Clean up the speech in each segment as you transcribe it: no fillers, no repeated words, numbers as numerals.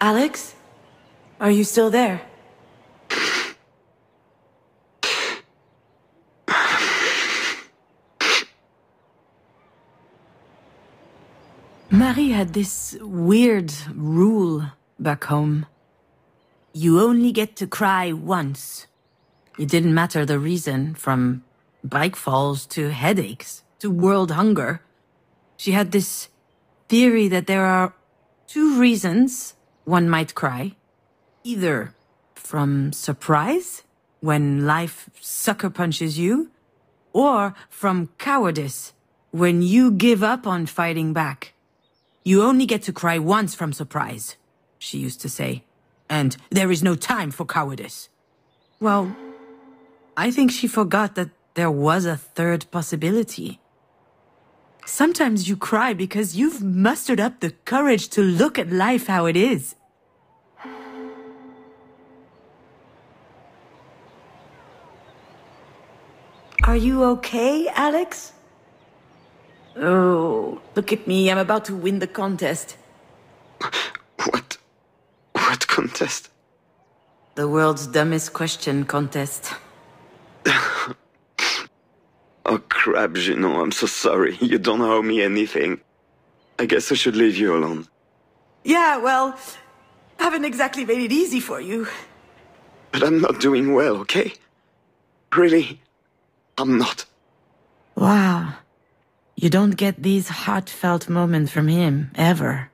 Alex? Are you still there? Marie had this weird rule back home. You only get to cry once. It didn't matter the reason, from bike falls to headaches to world hunger. She had this theory that there are two reasons one might cry. Either from surprise, when life sucker punches you, or from cowardice, when you give up on fighting back. You only get to cry once from surprise, she used to say. And there is no time for cowardice. Well, I think she forgot that there was a third possibility. Sometimes you cry because you've mustered up the courage to look at life how it is. Are you okay, Alex? Oh, look at me, I'm about to win the contest. What? What contest? The world's dumbest question contest. Oh crap, Junon, I'm so sorry. You don't owe me anything. I guess I should leave you alone. Yeah, well, haven't exactly made it easy for you. But I'm not doing well, okay? Really, I'm not. Wow. You don't get these heartfelt moments from him, ever.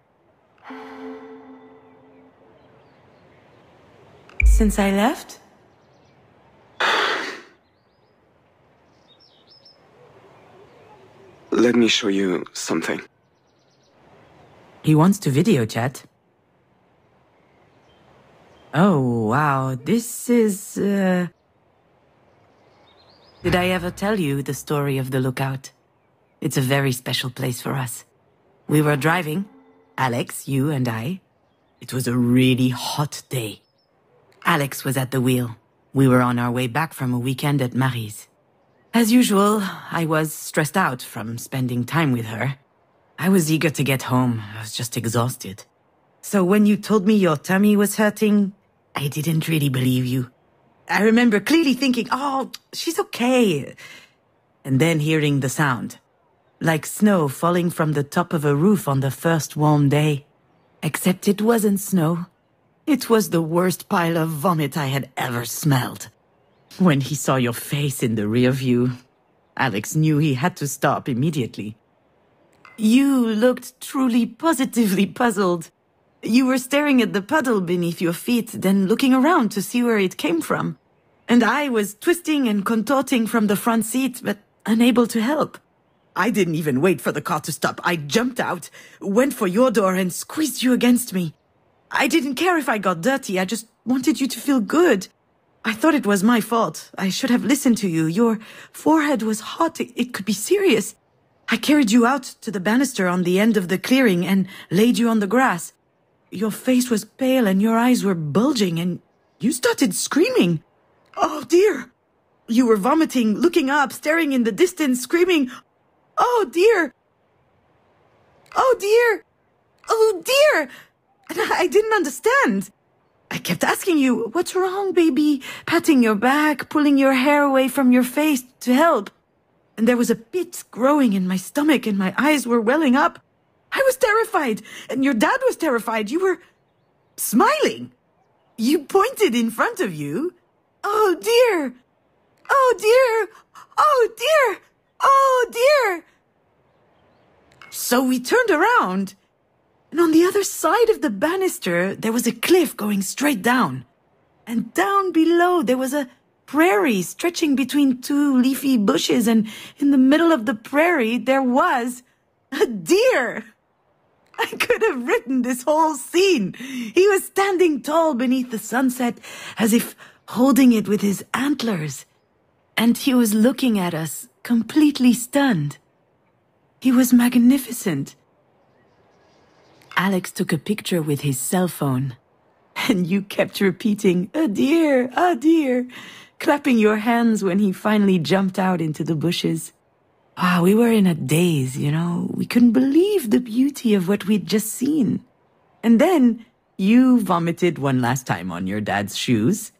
Since I left? Let me show you something. He wants to video chat. Oh, wow, this is, Did I ever tell you the story of the Lookout? It's a very special place for us. We were driving, Alex, you and I. It was a really hot day. Alex was at the wheel. We were on our way back from a weekend at Marie's. As usual, I was stressed out from spending time with her. I was eager to get home. I was just exhausted. So when you told me your tummy was hurting, I didn't really believe you. I remember clearly thinking, oh, she's okay. And then hearing the sound. Like snow falling from the top of a roof on the first warm day. Except it wasn't snow. It was the worst pile of vomit I had ever smelled. When he saw your face in the rear view, Alex knew he had to stop immediately. You looked truly positively puzzled. You were staring at the puddle beneath your feet, then looking around to see where it came from. And I was twisting and contorting from the front seat, but unable to help. I didn't even wait for the car to stop. I jumped out, went for your door, and squeezed you against me. I didn't care if I got dirty. I just wanted you to feel good. I thought it was my fault. I should have listened to you. Your forehead was hot. It could be serious. I carried you out to the banister on the end of the clearing and laid you on the grass. Your face was pale and your eyes were bulging, and you started screaming. Oh, dear. You were vomiting, looking up, staring in the distance, screaming, oh, dear. Oh, dear. Oh, dear. And I didn't understand. I kept asking you, what's wrong, baby? Patting your back, pulling your hair away from your face to help. And there was a pit growing in my stomach and my eyes were welling up. I was terrified, and your dad was terrified. You were smiling. You pointed in front of you. Oh, dear. Oh, dear. Oh, dear. Oh, dear. So we turned around. And on the other side of the banister, there was a cliff going straight down. And down below, there was a prairie stretching between two leafy bushes. And in the middle of the prairie, there was a deer. I could have written this whole scene. He was standing tall beneath the sunset, as if holding it with his antlers. And he was looking at us, completely stunned. He was magnificent. Alex took a picture with his cell phone, and you kept repeating, a deer, clapping your hands when he finally jumped out into the bushes. Wow, we were in a daze, you know. We couldn't believe the beauty of what we'd just seen. And then You vomited one last time on your dad's shoes.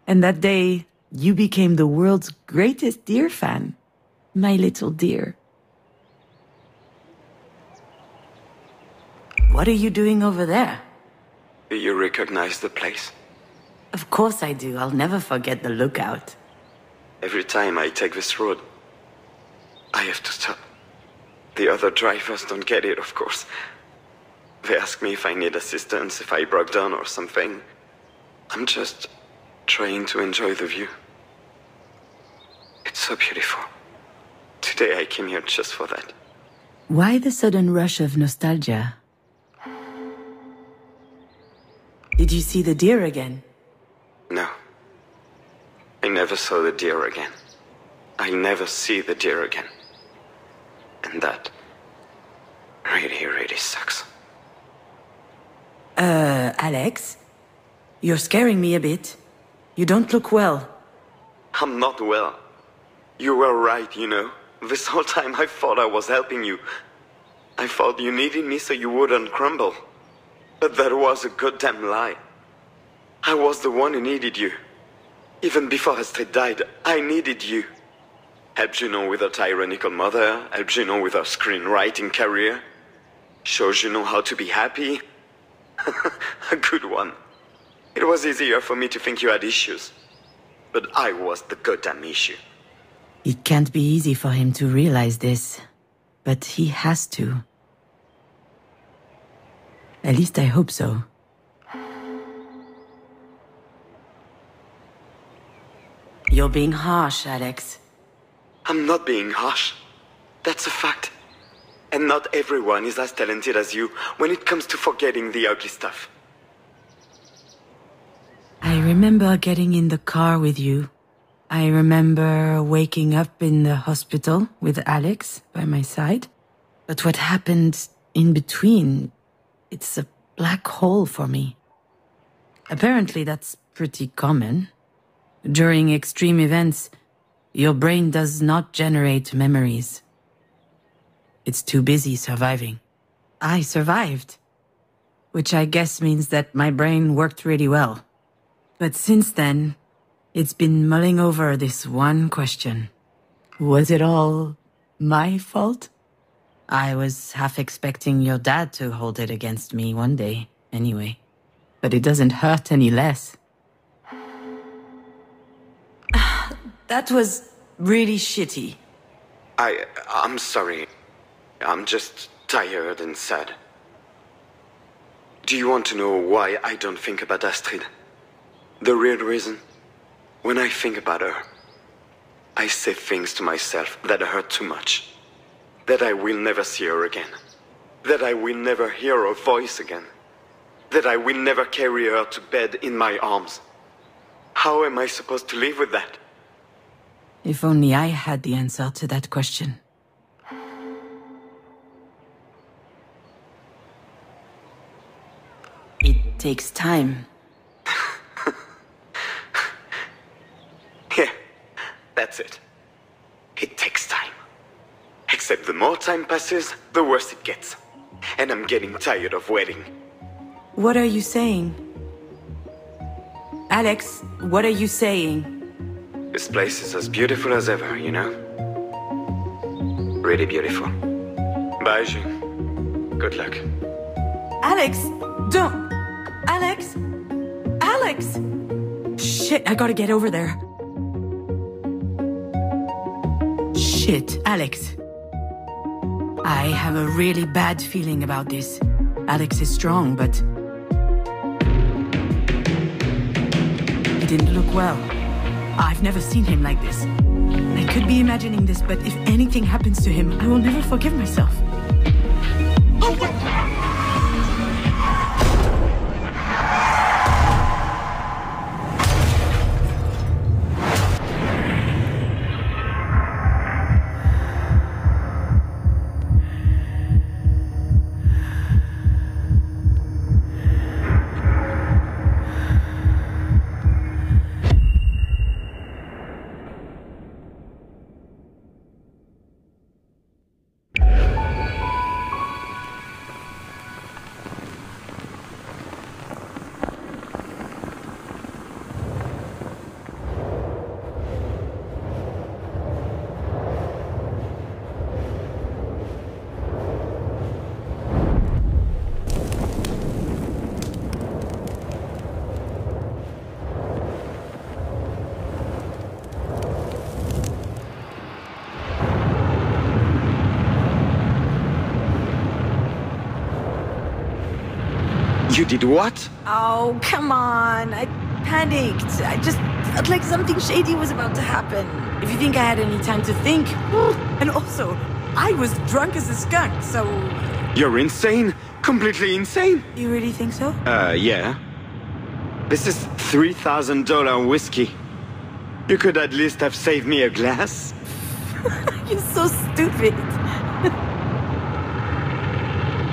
And that day, you became the world's greatest deer fan. My little deer. What are you doing over there? Do you recognize the place? Of course I do. I'll never forget the lookout. Every time I take this road, I have to stop. The other drivers don't get it, of course. They ask me if I need assistance, if I broke down or something. I'm just trying to enjoy the view. It's so beautiful. Today I came here just for that. Why the sudden rush of nostalgia? Did you see the deer again? No. I never saw the deer again. I'll never see the deer again. And that really, really sucks. Alex? You're scaring me a bit. You don't look well. I'm not well. You were right, you know. This whole time I thought I was helping you. I thought you needed me so you wouldn't crumble. But that was a goddamn lie. I was the one who needed you. Even before Astrid died, I needed you. Helped Junon with her tyrannical mother, helped Junon with her screenwriting career. Shows Junon how to be happy. A good one. It was easier for me to think you had issues. But I was the goddamn issue. It can't be easy for him to realize this. But he has to. At least I hope so. You're being harsh, Alex. I'm not being harsh. That's a fact. And not everyone is as talented as you when it comes to forgetting the ugly stuff. I remember getting in the car with you. I remember waking up in the hospital with Alex by my side. But what happened in between, it's a black hole for me. Apparently that's pretty common. During extreme events, your brain does not generate memories. It's too busy surviving. I survived, which I guess means that my brain worked really well. But since then, it's been mulling over this one question. Was it all my fault? I was half expecting your dad to hold it against me one day, anyway. But it doesn't hurt any less. That was really shitty. I'm sorry. I'm just tired and sad. Do you want to know why I don't think about Astrid? The real reason? When I think about her, I say things to myself that hurt too much. That I will never see her again. That I will never hear her voice again. That I will never carry her to bed in my arms. How am I supposed to live with that? If only I had the answer to that question. It takes time. Yeah, that's it. It takes time. Except the more time passes, the worse it gets. And I'm getting tired of waiting. What are you saying? Alex, what are you saying? This place is as beautiful as ever, you know? Really beautiful. Bye, June. Good luck. Alex, don't... Alex? Alex! Shit, I gotta get over there. Shit, Alex. I have a really bad feeling about this. Alex is strong, but... he didn't look well. I've never seen him like this. I could be imagining this, but if anything happens to him, I will never forgive myself. You did what? Oh, come on. I panicked. I just felt like something shady was about to happen. If you think I had any time to think. And also, I was drunk as a skunk, so... You're insane? Completely insane? You really think so? Yeah. This is $3,000 whiskey. You could at least have saved me a glass. You're so stupid.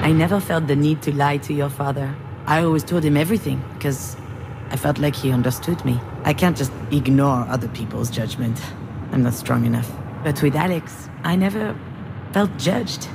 I never felt the need to lie to your father. I always told him everything, because I felt like he understood me. I can't just ignore other people's judgment. I'm not strong enough. But with Alex, I never felt judged.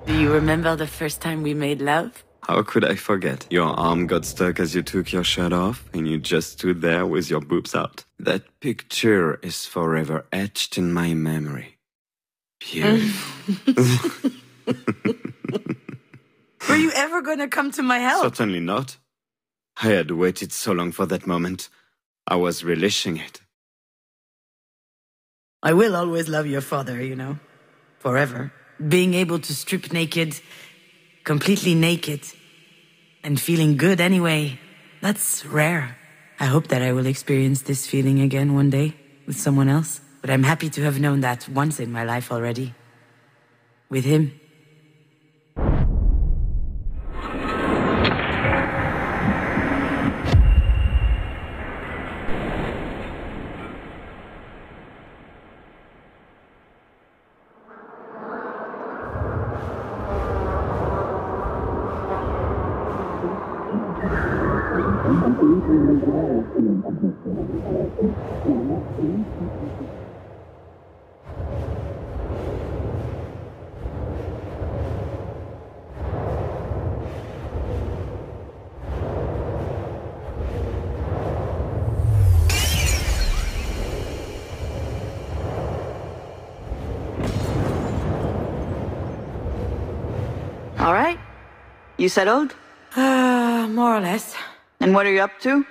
Do you remember the first time we made love? How could I forget? Your arm got stuck as you took your shirt off, and you just stood there with your boobs out. That picture is forever etched in my memory. Beautiful. Were you ever gonna come to my help? Certainly not. I had waited so long for that moment. I was relishing it. I will always love your father, you know. Forever. Being able to strip naked, completely naked, and feeling good anyway, that's rare. I hope that I will experience this feeling again one day with someone else. But I'm happy to have known that once in my life already. With him. All right. You settled? More or less. And what are you up to?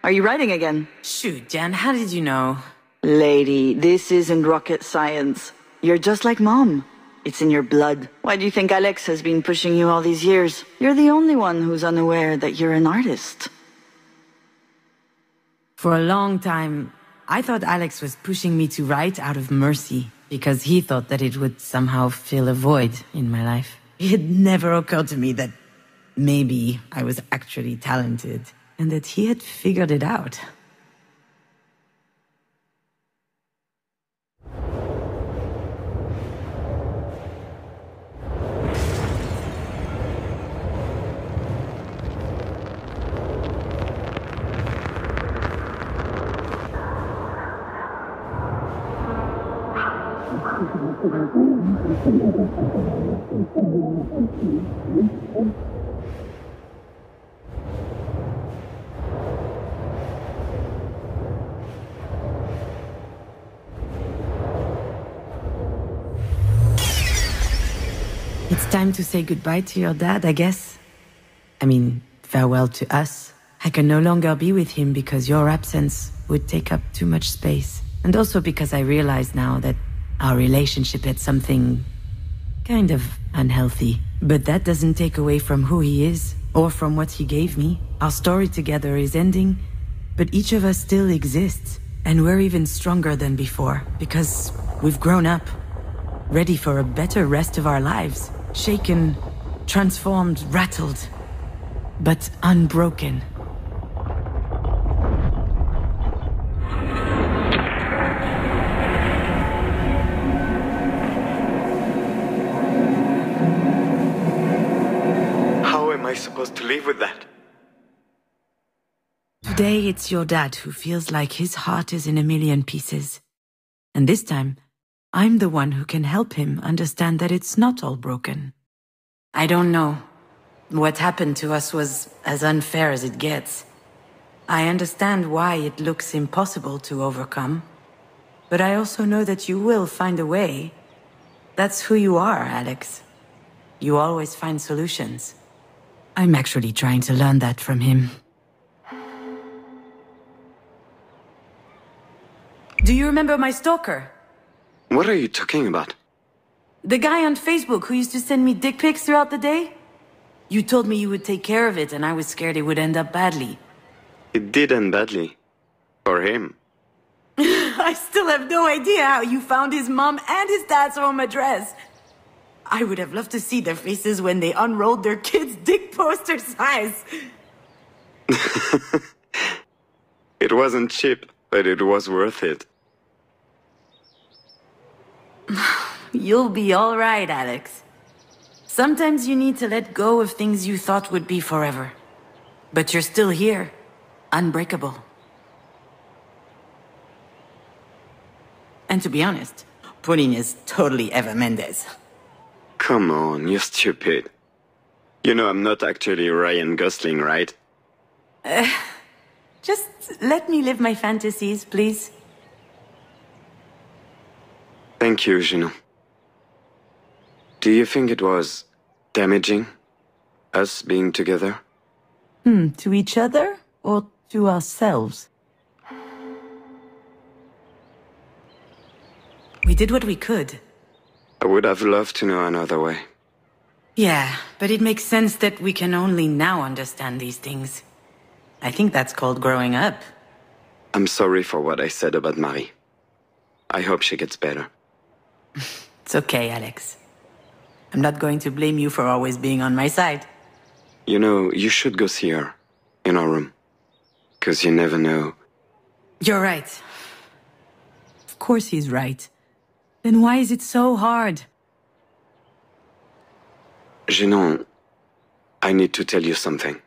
Are you writing again? Shoot, Jan, how did you know? Lady, this isn't rocket science. You're just like Mom. It's in your blood. Why do you think Alex has been pushing you all these years? You're the only one who's unaware that you're an artist. For a long time, I thought Alex was pushing me to write out of mercy, because he thought that it would somehow fill a void in my life. It never occurred to me that maybe I was actually talented, and that he had figured it out. It's time to say goodbye to your dad, I guess. I mean, farewell to us. I can no longer be with him because your absence would take up too much space. And also because I realize now that our relationship had something kind of unhealthy. But that doesn't take away from who he is or from what he gave me, our story together is ending, but each of us still exists, and we're even stronger than before, because we've grown up, ready for a better rest of our lives, shaken, transformed, rattled, but unbroken. How am I supposed to live with that? Today it's your dad who feels like his heart is in a million pieces. And this time, I'm the one who can help him understand that it's not all broken. I don't know. What happened to us was as unfair as it gets. I understand why it looks impossible to overcome. But I also know that you will find a way. That's who you are, Alex. You always find solutions. I'm actually trying to learn that from him. Do you remember my stalker? What are you talking about? The guy on Facebook who used to send me dick pics throughout the day? You told me you would take care of it, and I was scared it would end up badly. It did end badly. For him. I still have no idea how you found his mom and his dad's home address. I would have loved to see their faces when they unrolled their kids' dick poster size. It wasn't cheap, but it was worth it. You'll be all right, Alex. Sometimes you need to let go of things you thought would be forever. But you're still here, unbreakable. And to be honest, Pauline is totally Eva Mendes. Come on, you're stupid. You know I'm not actually Ryan Gosling, right? Just let me live my fantasies, please. Thank you, Juno. Do you think it was damaging, us being together? To each other or to ourselves? We did what we could. I would have loved to know another way. Yeah, but it makes sense that we can only now understand these things. I think that's called growing up. I'm sorry for what I said about Marie. I hope she gets better. It's okay, Alex. I'm not going to blame you for always being on my side. You know, you should go see her. In our room. 'Cause you never know. You're right. Of course he's right. Then why is it so hard? Juno, I need to tell you something.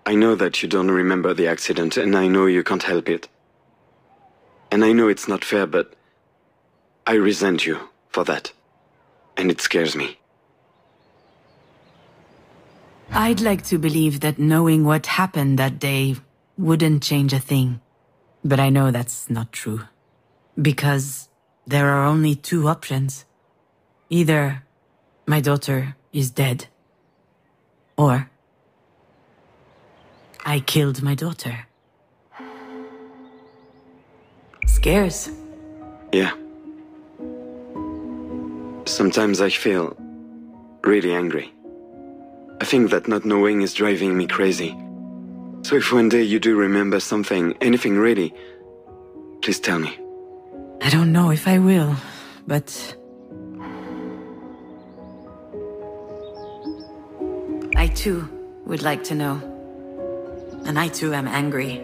I know that you don't remember the accident, and I know you can't help it. And I know it's not fair, but I resent you for that. And it scares me. I'd like to believe that knowing what happened that day wouldn't change a thing. But I know that's not true. Because there are only two options. Either my daughter is dead, or I killed my daughter. Scares. Yeah. Sometimes I feel really angry. I think that not knowing is driving me crazy. So if one day you do remember something, anything really, please tell me. I don't know if I will, but I too would like to know. And I too am angry.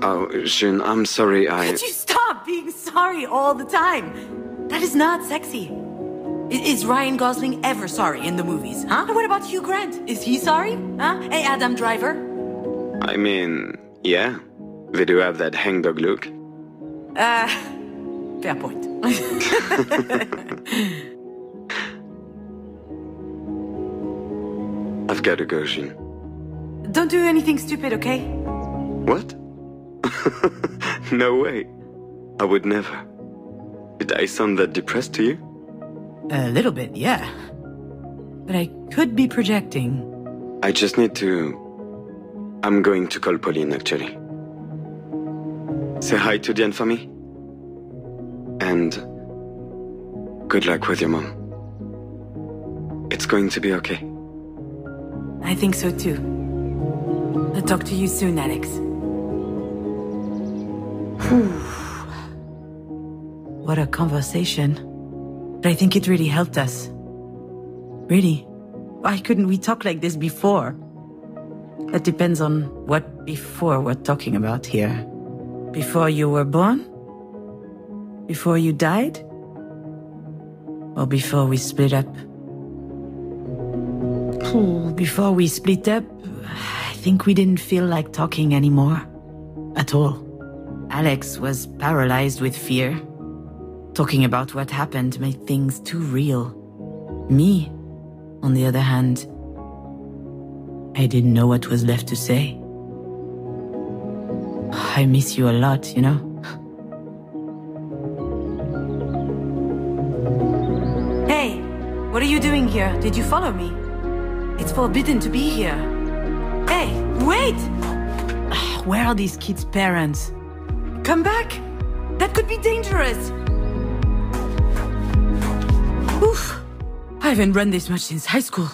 Oh, June, I'm sorry, Could you stop being sorry all the time? That is not sexy. Is Ryan Gosling ever sorry in the movies, huh? What about Hugh Grant? Is he sorry? Huh? Hey, Adam Driver? I mean, yeah. They do have that hangdog look. Fair point. I've got to go, June. Don't do anything stupid, okay? What? No way. I would never. Did I sound that depressed to you? A little bit, yeah. But I could be projecting. I just need to... I'm going to call Pauline, actually. Say hi to Diane for me. And... good luck with your mom. It's going to be okay. I think so too. I'll talk to you soon, Alex. What a conversation. But I think it really helped us. Really? Why couldn't we talk like this before? That depends on what before we're talking about here. Before you were born? Before you died? Or before we split up? Before we split up, I think we didn't feel like talking anymore. At all. Alex was paralyzed with fear. Talking about what happened made things too real. Me, on the other hand, I didn't know what was left to say. I miss you a lot, you know? Hey, what are you doing here? Did you follow me? It's forbidden to be here. Hey, wait! Where are these kids' parents? Come back! That could be dangerous! Oof! I haven't run this much since high school.